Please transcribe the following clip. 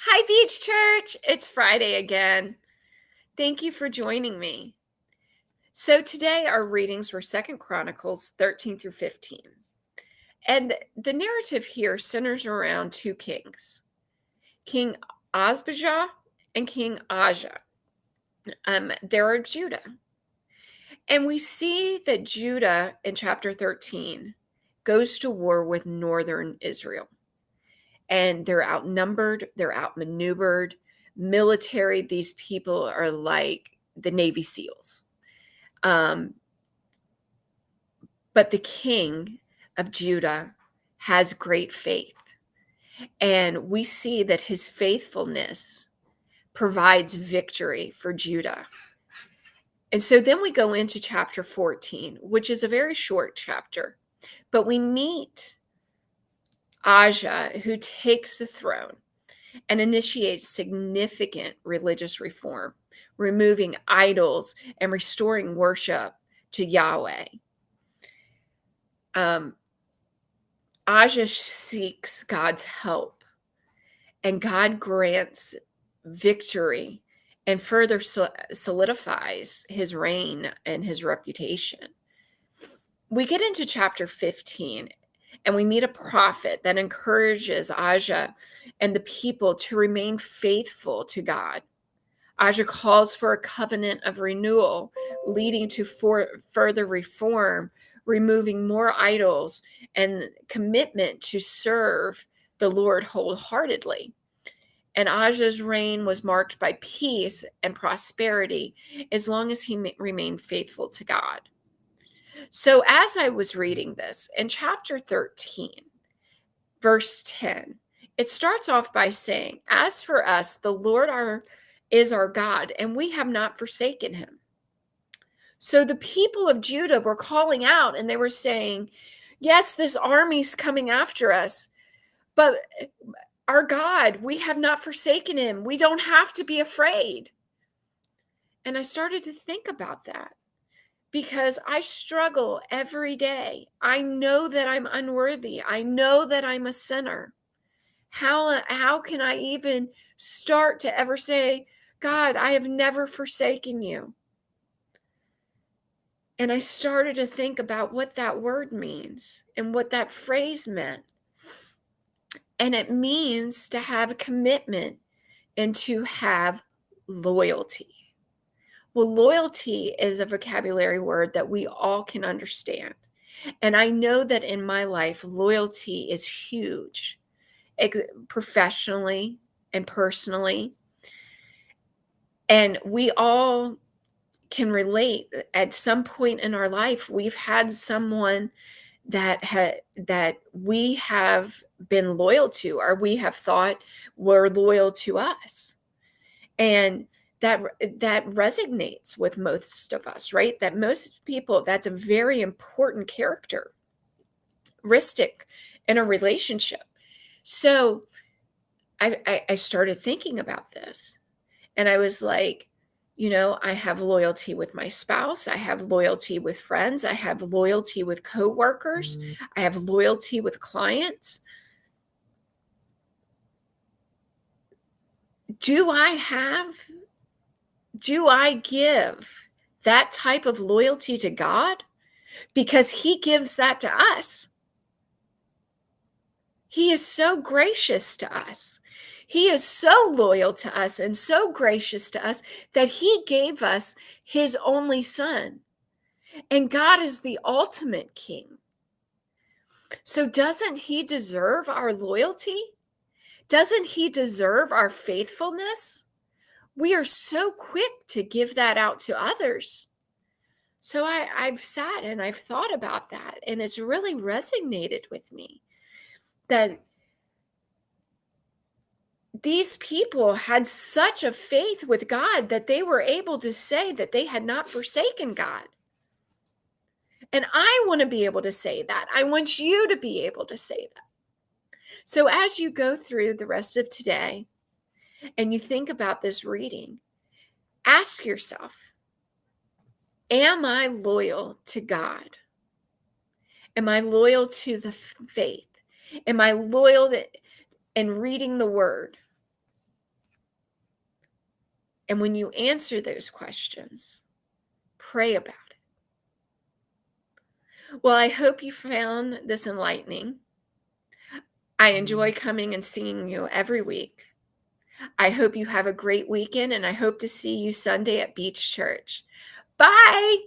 Hi, Beach Church. It's Friday again. Thank you for joining me. So today our readings were Second Chronicles 13 through 15. And the narrative here centers around two kings, King Osbijah and King Ajah. They're Judah. And we see that Judah in chapter 13 goes to war with northern Israel. And they're outnumbered, they're outmaneuvered. Military, these people are like the Navy SEALs. But the king of Judah has great faith. And we see that his faithfulness provides victory for Judah. And so then we go into chapter 14, which is a very short chapter. But we meet Ajah, who takes the throne and initiates significant religious reform, removing idols and restoring worship to Yahweh. Ajah seeks God's help, and God grants victory and further solidifies his reign and his reputation. We get into chapter 15, and we meet a prophet that encourages Ajah and the people to remain faithful to God. Ajah calls for a covenant of renewal, leading to further reform, removing more idols, and commitment to serve the Lord wholeheartedly. And Ajah's reign was marked by peace and prosperity as long as he remained faithful to God. So as I was reading this, in chapter 13, verse 10, it starts off by saying, "As for us, the Lord is our God, and we have not forsaken him." So the people of Judah were calling out and they were saying, yes, this army's coming after us, but our God, we have not forsaken him. We don't have to be afraid. And I started to think about that because I struggle every day. I know that I'm unworthy. I know that I'm a sinner. How can I even start to ever say, God, I have never forsaken you? And I started to think about what that word means and what that phrase meant. And it means to have a commitment and to have loyalty. Well, loyalty is a vocabulary word that we all can understand. And I know that in my life, loyalty is huge, professionally and personally. And we all can relate. At some point in our life, we've had someone that we have been loyal to, or we have thought were loyal to us. And that resonates with most of us, right? That most people, that's a very important characteristic in a relationship. So I started thinking about this, and I was like, I have loyalty with my spouse. I have loyalty with friends. I have loyalty with coworkers. I have loyalty with clients. Do I give that type of loyalty to God? Because he gives that to us. He is so gracious to us. He is so loyal to us and so gracious to us that he gave us his only son. And God is the ultimate king. So doesn't he deserve our loyalty? Doesn't he deserve our faithfulness? We are so quick to give that out to others. So I've sat and I've thought about that, and it's really resonated with me that these people had such a faith with God that they were able to say that they had not forsaken God. And I want to be able to say that. I want you to be able to say that. So as you go through the rest of today and you think about this reading, ask yourself, am I loyal to God? Am I loyal to the faith? Am I loyal in reading the word? And when you answer those questions, pray about it. Well, I hope you found this enlightening. I enjoy coming and seeing you every week. I hope you have a great weekend, and I hope to see you Sunday at Beach Church. Bye.